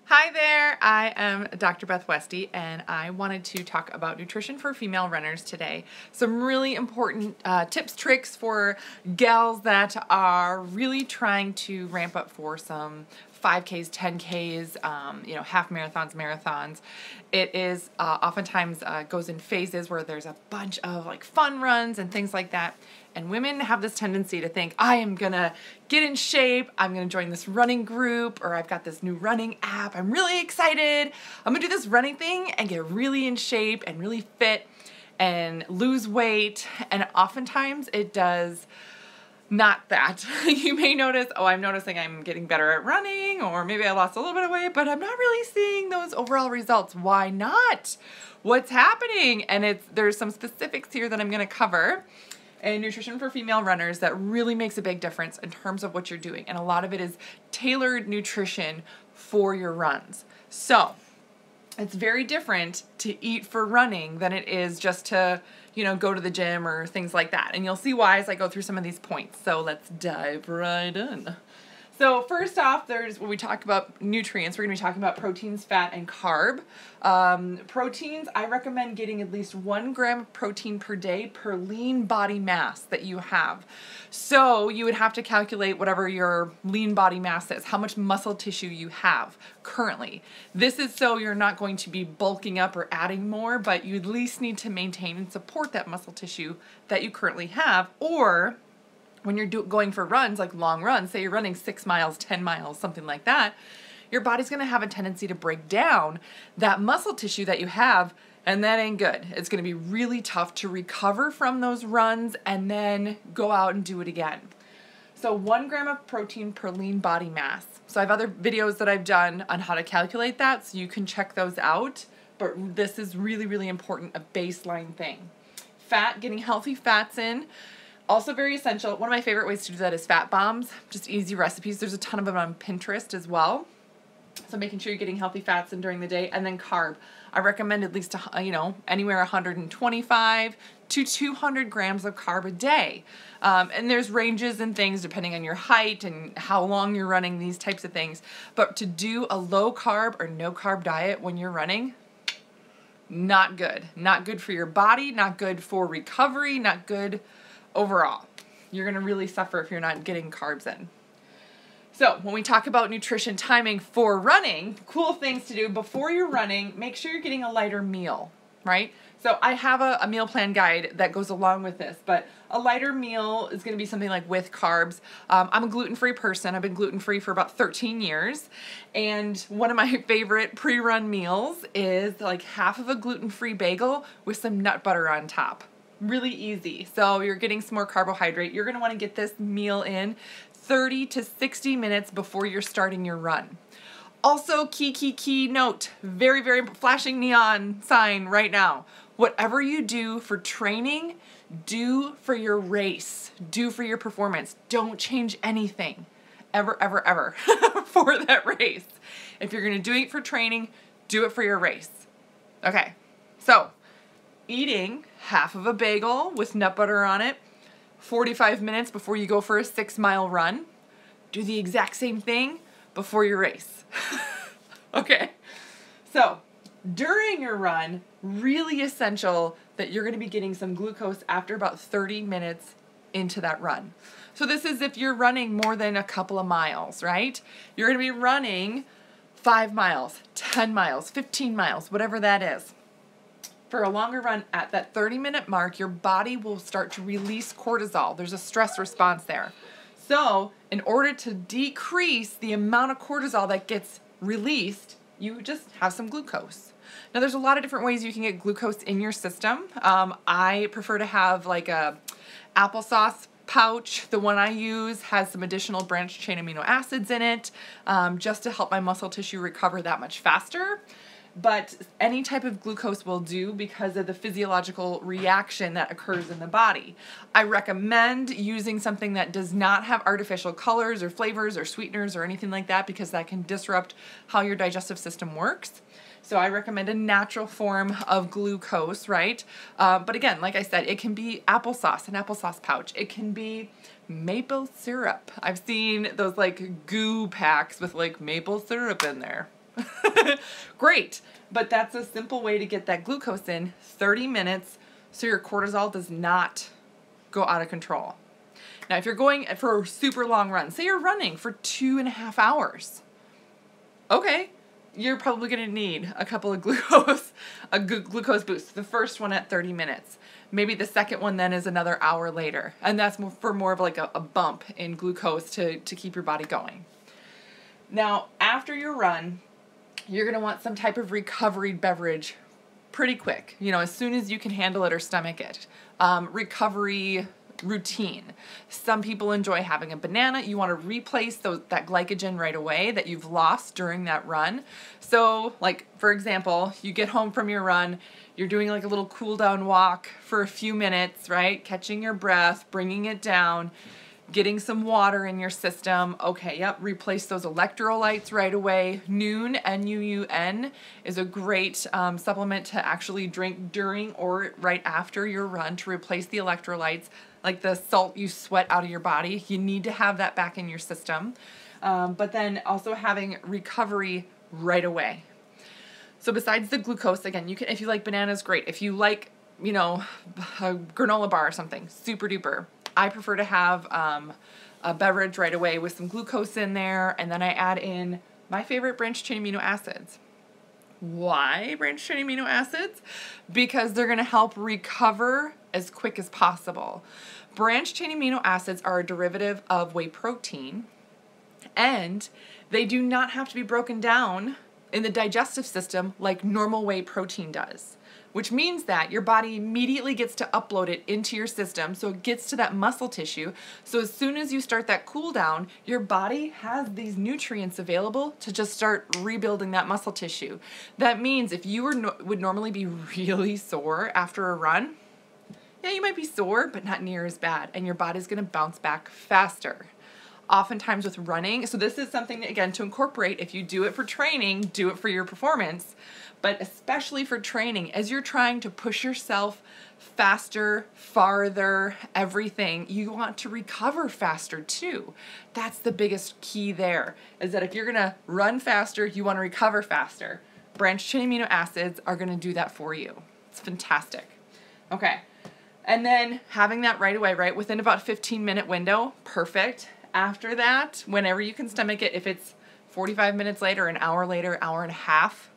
Hi there, I am Dr. Beth Westy and I wanted to talk about nutrition for female runners today. Some really important tips, tricks for gals that are really trying to ramp up for some 5Ks, 10Ks, half marathons, marathons. It is oftentimes goes in phases where there's a bunch of like fun runs and things like that. And women have this tendency to think, I am gonna get in shape, I'm gonna join this running group, or I've got this new running app, I'm really excited, I'm gonna do this running thing and get really in shape and really fit and lose weight. And oftentimes it does not that. You may notice, oh, I'm noticing I'm getting better at running, or maybe I lost a little bit of weight, but I'm not really seeing those overall results. Why not? What's happening? And there's some specifics here that I'm gonna cover in nutrition for female runners that really makes a big difference in terms of what you're doing. And a lot of it is tailored nutrition for your runs. So it's very different to eat for running than it is just to, go to the gym or things like that. And you'll see why as I go through some of these points. So let's dive right in. So first off, when we talk about nutrients, we're going to be talking about proteins, fat, and carb. Proteins, I recommend getting at least 1 gram of protein per day per lean body mass that you have. So you would have to calculate whatever your lean body mass is, how much muscle tissue you have currently. This is so you're not going to be bulking up or adding more, but you at least need to maintain and support that muscle tissue that you currently have. Or when you're going for runs, like long runs, say you're running 6 miles, 10 miles, something like that, your body's going to have a tendency to break down that muscle tissue that you have, and that ain't good. It's going to be really tough to recover from those runs and then go out and do it again. So 1 gram of protein per lean body mass. So I have other videos that I've done on how to calculate that, so you can check those out, but this is really, really important, a baseline thing. Fat, getting healthy fats in. Also very essential. One of my favorite ways to do that is fat bombs, just easy recipes. There's a ton of them on Pinterest as well. So making sure you're getting healthy fats in during the day. And then carb. I recommend at least, anywhere 125 to 200 grams of carb a day. And there's ranges and things depending on your height and how long you're running, these types of things. But to do a low carb or no carb diet when you're running, not good. Not good for your body, not good for recovery, not good overall. You're going to really suffer if you're not getting carbs in. So when we talk about nutrition timing for running, cool things to do before you're running, make sure you're getting a lighter meal, right? So I have a meal plan guide that goes along with this, but a lighter meal is going to be something like with carbs. I'm a gluten-free person. I've been gluten-free for about 13 years. And one of my favorite pre-run meals is like half of a gluten-free bagel with some nut butter on top. Really easy. So you're getting some more carbohydrate. You're going to want to get this meal in 30 to 60 minutes before you're starting your run. Also, key note, very, very flashing neon sign right now. Whatever you do for training, do for your race. Do for your performance. Don't change anything ever, ever, ever for that race. If you're going to do it for training, do it for your race. Okay, so eating half of a bagel with nut butter on it 45 minutes before you go for a 6-mile run. Do the exact same thing before your race. Okay, so during your run, really essential that you're going to be getting some glucose after about 30 minutes into that run. So this is if you're running more than a couple of miles, right? You're going to be running 5 miles, 10 miles, 15 miles, whatever that is. For a longer run, at that 30-minute mark, your body will start to release cortisol. There's a stress response there. So in order to decrease the amount of cortisol that gets released, you just have some glucose. Now there's a lot of different ways you can get glucose in your system. I prefer to have like a applesauce pouch. The one I use has some additional branched chain amino acids in it, just to help my muscle tissue recover that much faster. But any type of glucose will do because of the physiological reaction that occurs in the body. I recommend using something that does not have artificial colors or flavors or sweeteners or anything like that, because that can disrupt how your digestive system works. So I recommend a natural form of glucose, right? But again, like I said, it can be applesauce, an applesauce pouch. It can be maple syrup. I've seen those like goo packs with like maple syrup in there. Great, but that's a simple way to get that glucose in 30 minutes so your cortisol does not go out of control. Now, if you're going for a super long run, say you're running for 2.5 hours, okay, you're probably going to need a couple of glucose boosts. The first one at 30 minutes. Maybe the second one then is another hour later. And that's for more of like a bump in glucose to keep your body going. Now, after your run, you're going to want some type of recovery beverage pretty quick. You know, as soon as you can handle it or stomach it. Recovery routine. Some people enjoy having a banana. You want to replace that glycogen right away that you've lost during that run. So, like, for example, you get home from your run, you're doing like a little cool down walk for a few minutes, right? Catching your breath, bringing it down, getting some water in your system. Okay, yep, replace those electrolytes right away. Nuun, N-U-U-N, is a great supplement to actually drink during or right after your run to replace the electrolytes, like the salt you sweat out of your body. You need to have that back in your system. But then also having recovery right away. So besides the glucose, again, you can, if you like bananas, great. If you like, you know, a granola bar or something, super duper. I prefer to have a beverage right away with some glucose in there, and then I add in my favorite branched chain amino acids. Why branched chain amino acids? Because they're going to help recover as quick as possible. Branched chain amino acids are a derivative of whey protein, and they do not have to be broken down in the digestive system like normal whey protein does, which means that your body immediately gets to upload it into your system, so it gets to that muscle tissue. So as soon as you start that cool down, your body has these nutrients available to just start rebuilding that muscle tissue. That means if you would normally be really sore after a run, yeah, you might be sore, but not near as bad, and your body's gonna bounce back faster. Oftentimes with running, so this is something, again, to incorporate. If you do it for training, do it for your performance, but especially for training, as you're trying to push yourself faster, farther, everything, you want to recover faster too. That's the biggest key there, is that if you're gonna run faster, you wanna recover faster. Branched chain amino acids are gonna do that for you. It's fantastic. Okay, and then having that right away, right, within about 15-minute window, perfect. After that, whenever you can stomach it, if it's 45 minutes later, an hour later, hour and a half,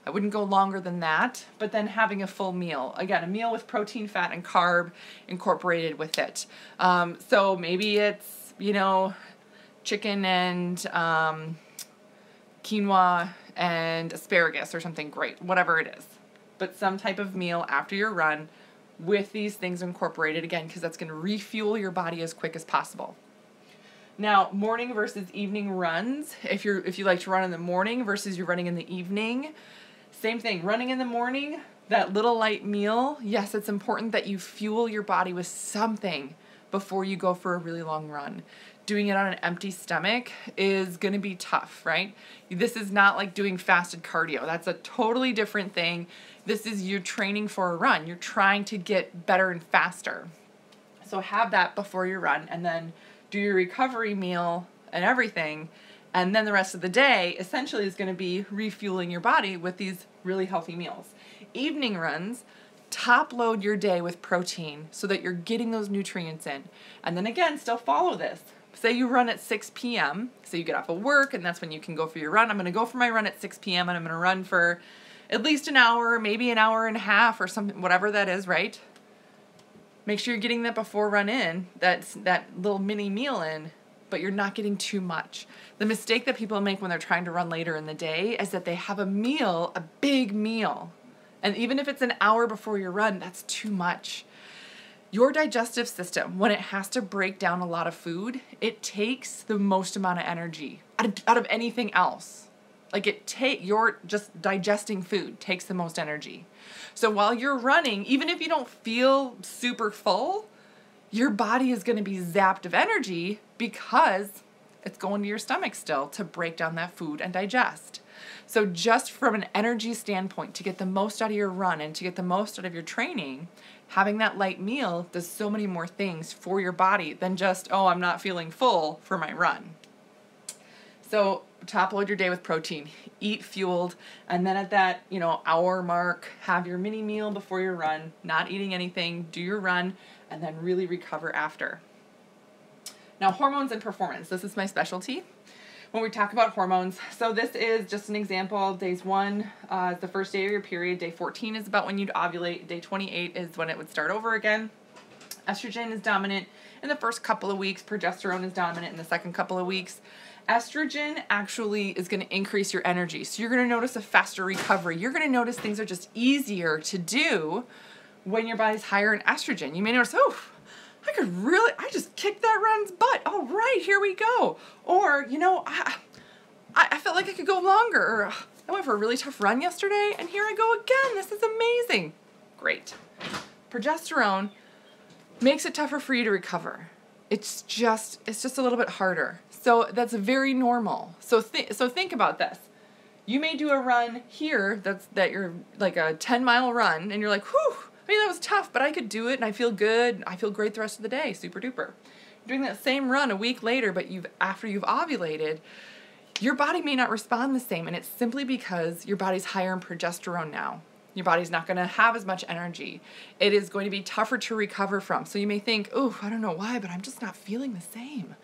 I wouldn't go longer than that, but then having a full meal. Again, a meal with protein, fat, and carb incorporated with it. So maybe it's, you know, chicken and quinoa and asparagus or something great, whatever it is. But some type of meal after your run with these things incorporated, again, because that's going to refuel your body as quick as possible. Now, morning versus evening runs. If you like to run in the morning versus you're running in the evening, same thing. Running in the morning, that little light meal, yes, it's important that you fuel your body with something before you go for a really long run. Doing it on an empty stomach is going to be tough, right? This is not like doing fasted cardio. That's a totally different thing. This is you training for a run. You're trying to get better and faster. So have that before your run, and then do your recovery meal and everything, and then the rest of the day essentially is going to be refueling your body with these really healthy meals. Evening runs, top load your day with protein so that you're getting those nutrients in. And then again, still follow this. Say you run at 6 p.m., so you get off of work and that's when you can go for your run. I'm going to go for my run at 6 p.m. and I'm going to run for at least an hour, maybe an hour and a half or something, whatever that is, right? Make sure you're getting that before run in, that little mini meal in, but you're not getting too much. The mistake that people make when they're trying to run later in the day is that they have a meal, a big meal. And even if it's an hour before your run, that's too much. Your digestive system, when it has to break down a lot of food, it takes the most amount of energy out of anything else. Like you're just digesting food takes the most energy. So while you're running, even if you don't feel super full, your body is going to be zapped of energy because it's going to your stomach still to break down that food and digest. So just from an energy standpoint, to get the most out of your run and to get the most out of your training, having that light meal does so many more things for your body than just, oh, I'm not feeling full for my run. So top load your day with protein, eat fueled, and then at that, hour mark, have your mini meal before your run, not eating anything, do your run, and then really recover after. Now, hormones and performance. This is my specialty when we talk about hormones. So this is just an example. Days 1 is the first day of your period. Day 14 is about when you'd ovulate. Day 28 is when it would start over again. Estrogen is dominant in the first couple of weeks. Progesterone is dominant in the second couple of weeks. Estrogen actually is going to increase your energy. So you're going to notice a faster recovery. You're going to notice things are just easier to do when your body's higher in estrogen. You may notice, I just kicked that run's butt. All right, here we go. Or, I felt like I could go longer. Or, I went for a really tough run yesterday, and here I go again. This is amazing. Great. Progesterone makes it tougher for you to recover. It's just a little bit harder. So that's very normal. So think about this. You may do a run here that you're like a 10-mile run, and you're like, whew, that was tough, but I could do it, and I feel good, and I feel great the rest of the day, super duper. You're doing that same run a week later, but after you've ovulated, your body may not respond the same, and it's simply because your body's higher in progesterone now. Your body's not going to have as much energy. It is going to be tougher to recover from. So you may think, oh, I don't know why, but I'm just not feeling the same.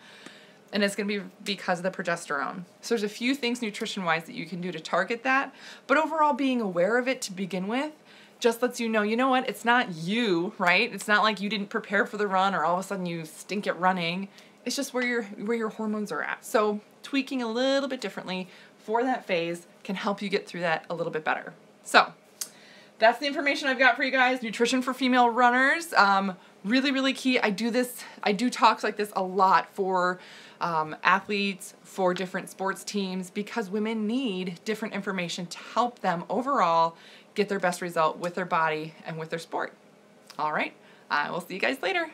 And it's going to be because of the progesterone. So there's a few things nutrition-wise that you can do to target that, but overall being aware of it to begin with just lets you know what, it's not you, right? It's not like you didn't prepare for the run or all of a sudden you stink at running. It's just where your hormones are at. So tweaking a little bit differently for that phase can help you get through that a little bit better. So that's the information I've got for you guys. Nutrition for female runners, really, really key. I do talks like this a lot for athletes, for different sports teams, because women need different information to help them overall get their best result with their body and with their sport. All right, I will see you guys later.